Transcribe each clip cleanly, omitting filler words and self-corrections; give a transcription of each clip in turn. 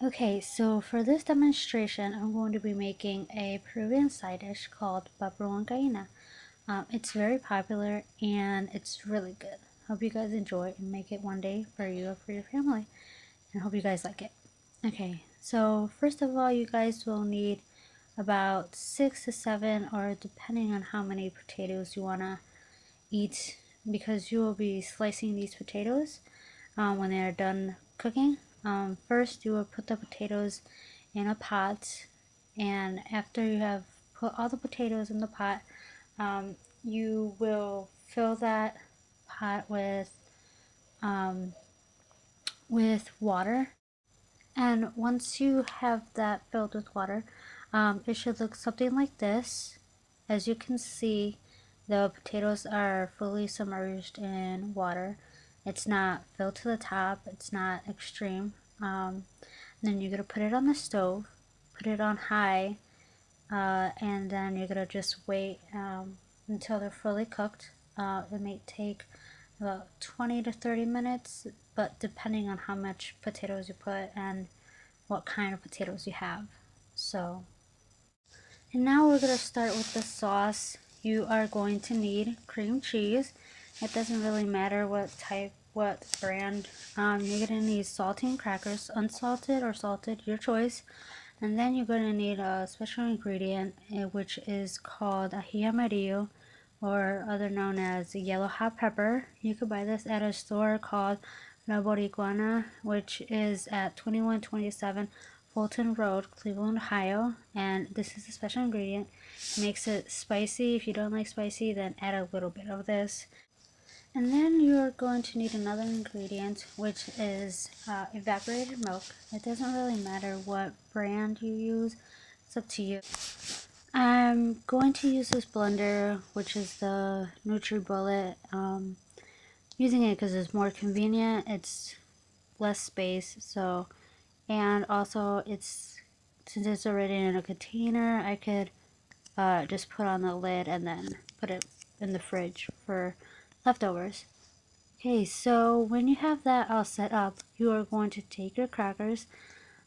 Okay, so for this demonstration, I'm going to be making a Peruvian side dish called Papa La Huancaina. It's very popular and it's really good. Hope you guys enjoy and make it one day for you or for your family. And hope you guys like it. Okay, so first of all, you guys will need about 6 to 7, or depending on how many potatoes you want to eat, because you will be slicing these potatoes when they are done cooking. First, you will put the potatoes in a pot, and after you have put all the potatoes in the pot, you will fill that pot um, with water. And once you have that filled with water, it should look something like this. As you can see, the potatoes are fully submerged in water. It's not filled to the top, it's not extreme. Then you're gonna put it on the stove, put it on high, and then you're gonna just wait until they're fully cooked. It may take about 20 to 30 minutes, but depending on how much potatoes you put and what kind of potatoes you have. So, and now we're gonna start with the sauce. You are going to need cream cheese. It doesn't really matter what type, what brand. You're gonna need saltine crackers, unsalted or salted, your choice. And then you're gonna need a special ingredient, which is called ají amarillo, or other known as yellow hot pepper. You could buy this at a store called La Boricua, which is at 2127 Fulton Road, Cleveland, Ohio. And this is a special ingredient. It makes it spicy. If you don't like spicy, then add a little bit of this. And then you're going to need another ingredient, which is evaporated milk. It doesn't really matter what brand you use, it's up to you. I'm going to use this blender, which is the NutriBullet. Using it because it's more convenient, it's less space, so, and also it's, since it's already in a container, I could just put on the lid and then put it in the fridge for leftovers. Okay, so when you have that all set up, you are going to take your crackers,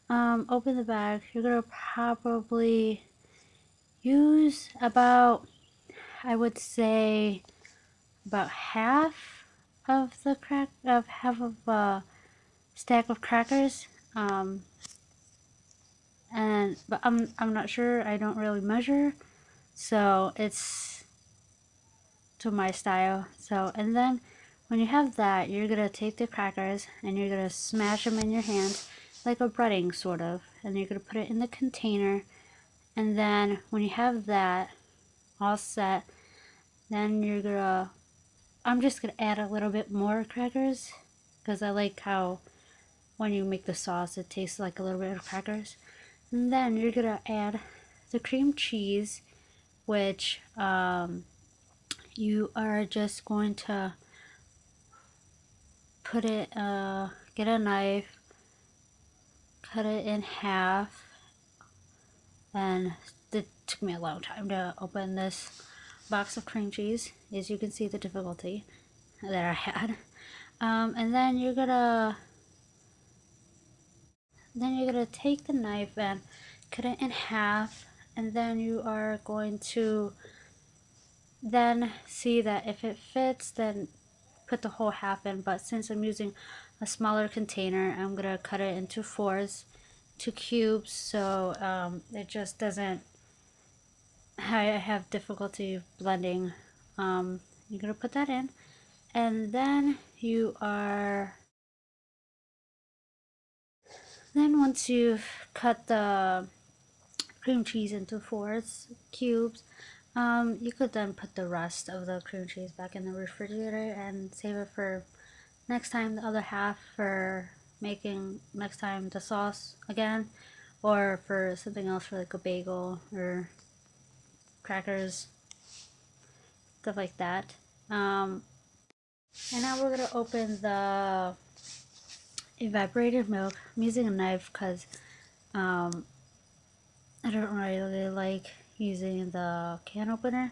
open the bag. You're gonna probably use about, I would say, about half of the half of a stack of crackers. And but I'm not sure. I don't really measure, so it's to my style. So, and then when you have that, you're gonna take the crackers and you're gonna smash them in your hand like a breading sort of, and you're gonna put it in the container. And then when you have that all set, then you're gonna, I'm just gonna add a little bit more crackers because I like how when you make the sauce it tastes like a little bit of crackers. And then you're gonna add the cream cheese, which you are just going to put it, get a knife, cut it in half, and it took me a long time to open this box of cream cheese. As you can see, the difficulty that I had. And then you're gonna take the knife and cut it in half, and then you are going to then see that if it fits, then put the whole half in. But since I'm using a smaller container, I'm gonna cut it into fours, to cubes, so it just doesn't, I have difficulty blending. You're gonna put that in, and then once you've cut the cream cheese into fours, cubes, you could then put the rest of the cream cheese back in the refrigerator and save it for next time, the other half for making next time the sauce again, or for something else, for like a bagel or crackers, stuff like that. And now we're gonna open the evaporated milk. I'm using a knife because I don't really like using the can opener.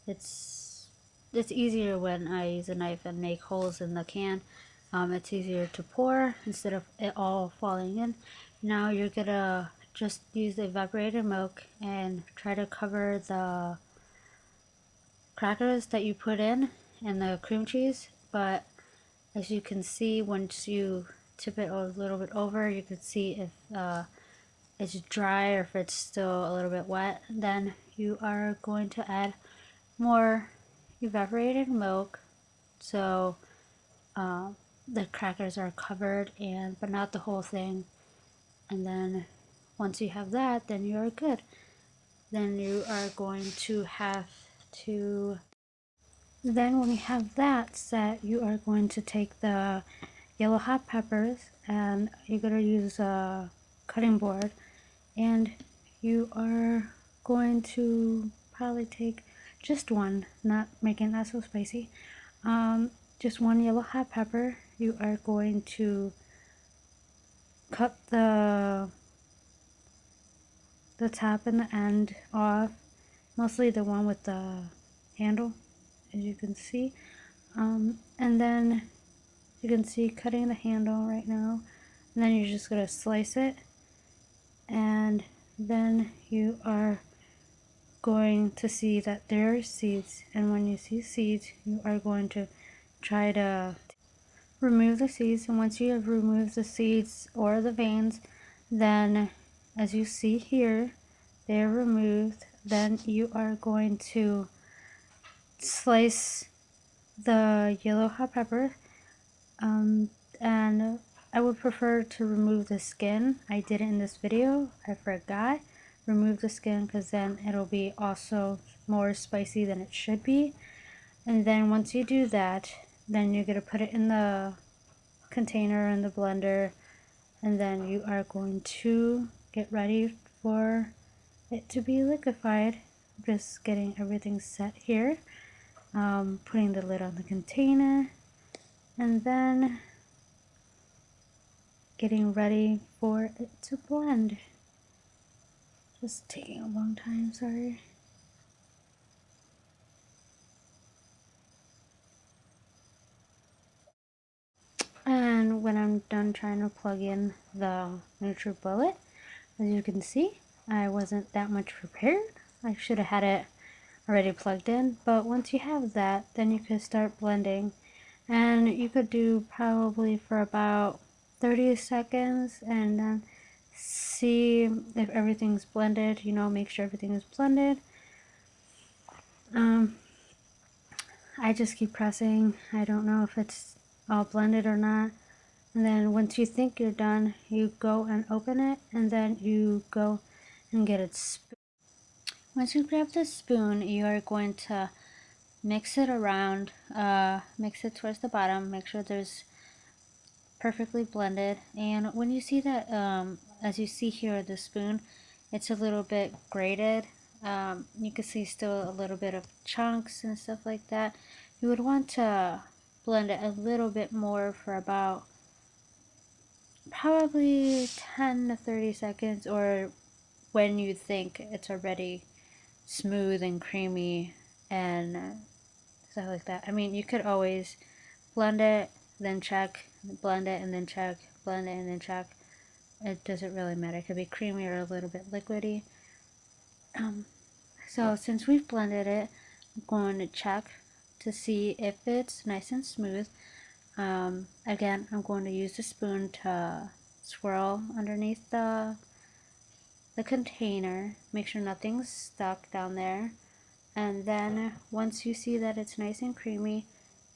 It's easier when I use a knife and make holes in the can. It's easier to pour instead of it all falling in. Now you're gonna just use the evaporated milk and try to cover the crackers that you put in and the cream cheese. But as you can see, once you tip it a little bit over, you can see if it's dry or if it's still a little bit wet. Then you are going to add more evaporated milk, so the crackers are covered, and but not the whole thing. And then once you have that, then you are good. Then you are going to have to, then when you have that set, you are going to take the yellow hot peppers and you're going to use a cutting board, and you are going to probably take just one, not making that so spicy, just one yellow hot pepper. You are going to cut the top and the end off, mostly the one with the handle, as you can see. And then you can see cutting the handle right now, and then you're just going to slice it, and then you are going to see that there are seeds, and when you see seeds, you are going to try to remove the seeds. And once you have removed the seeds or the veins, then as you see here, they're removed. Then you are going to slice the yellow hot pepper, and I would prefer to remove the skin. I did it in this video, I forgot. Remove the skin because then it'll be also more spicy than it should be. And then once you do that, then you're going to put it in the container in the blender, and then you are going to get ready for it to be liquefied. Just getting everything set here, putting the lid on the container, and then getting ready for it to blend. Just taking a long time, sorry. And when I'm done trying to plug in the NutriBullet, as you can see, I wasn't that much prepared. I should have had it already plugged in, but once you have that, then you could start blending, and you could do probably for about 30 seconds and then see if everything's blended, make sure everything is blended. I just keep pressing. I don't know if it's all blended or not. And then once you think you're done, you go and open it, and then you go and get a spoon. Once you grab the spoon, you are going to mix it around, mix it towards the bottom, make sure there's perfectly blended. And when you see that, as you see here, the spoon, it's a little bit grated. You can see still a little bit of chunks and stuff like that. You would want to blend it a little bit more for about probably 10 to 30 seconds, or when you think it's already smooth and creamy and stuff like that. I mean, you could always blend it, then check, blend it, and then check, blend it, and then check. It doesn't really matter. It could be creamy or a little bit liquidy. So since we've blended it, I'm going to check to see if it's nice and smooth. Again, I'm going to use the spoon to swirl underneath the container, make sure nothing's stuck down there. And then once you see that it's nice and creamy,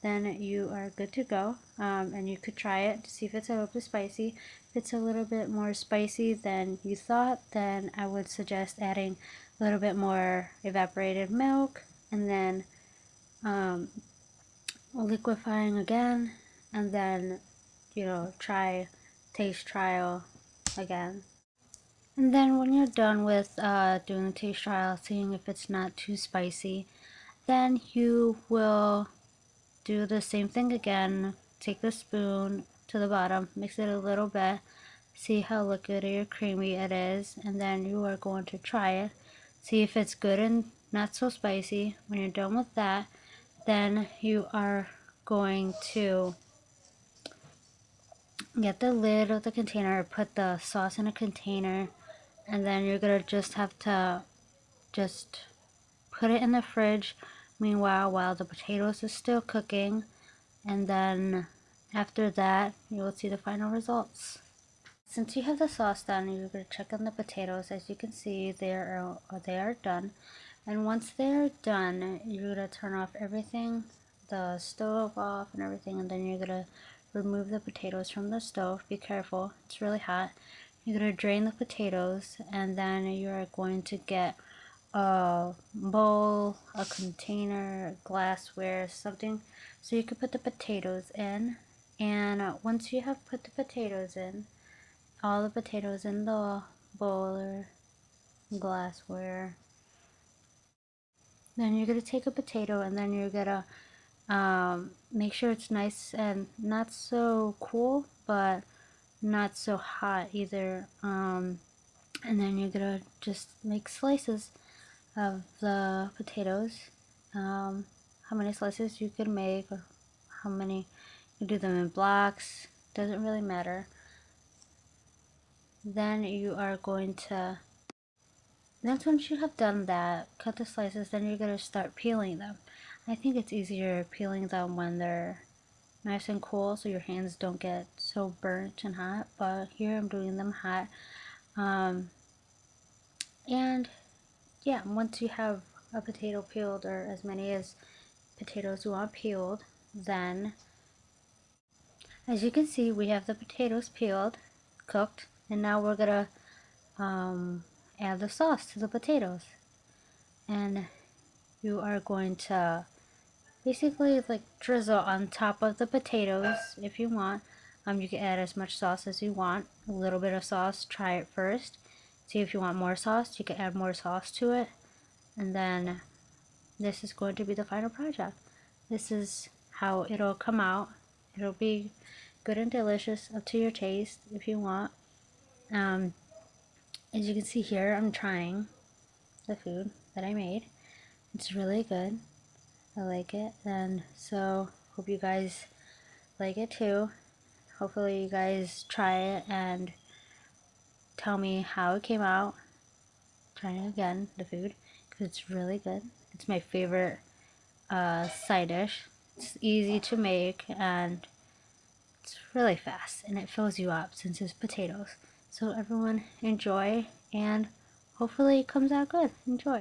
then you are good to go. And you could try it to see if it's a little bit spicy. If it's a little bit more spicy than you thought, then I would suggest adding a little bit more evaporated milk, and then liquefying again, and then try taste trial again. And then when you're done with doing the taste trial, seeing if it's not too spicy, then you will do the same thing again. Take the spoon to the bottom, mix it a little bit, see how liquidy or creamy it is, and then you are going to try it, see if it's good and not so spicy. When you're done with that, then you are going to get the lid of the container, put the sauce in a container, and then you're gonna just have to just put it in the fridge meanwhile while the potatoes is still cooking, and then after that you will see the final results. Since you have the sauce done, you're going to check on the potatoes. As you can see, they are done. And once they're done, you're going to turn off everything, the stove off and everything, and then you're going to remove the potatoes from the stove. Be careful, it's really hot. You're going to drain the potatoes, and then you're going to get a bowl, a container, glassware, something so you can put the potatoes in. And once you have put the potatoes in, all the potatoes in the bowl or glassware, then you're going to take a potato and then you're going to make sure it's nice and not so cool but not so hot either, and then you're going to just make slices of the potatoes. How many slices you could make, or how many you do them in blocks, doesn't really matter. Then you are going to, once you have done that, cut the slices, then you're going to start peeling them. I think it's easier peeling them when they're nice and cool so your hands don't get so burnt and hot, but here I'm doing them hot. And yeah, once you have a potato peeled, or as many as potatoes you want peeled, then as you can see we have the potatoes peeled, cooked, and now we're gonna add the sauce to the potatoes. And you are going to basically like drizzle on top of the potatoes if you want. You can add as much sauce as you want. A little bit of sauce, try it first, see if you want more sauce. You can add more sauce to it, and then this is going to be the final project. This is how it'll come out. It'll be good and delicious, up to your taste if you want. As you can see here, I'm trying the food that I made. It's really good. I like it, and so hope you guys like it too. Hopefully you guys try it and tell me how it came out. Try it again, the food, because it's really good. It's my favorite side dish. It's easy to make and it's really fast, and it fills you up since it's potatoes. So everyone enjoy, and hopefully it comes out good. Enjoy.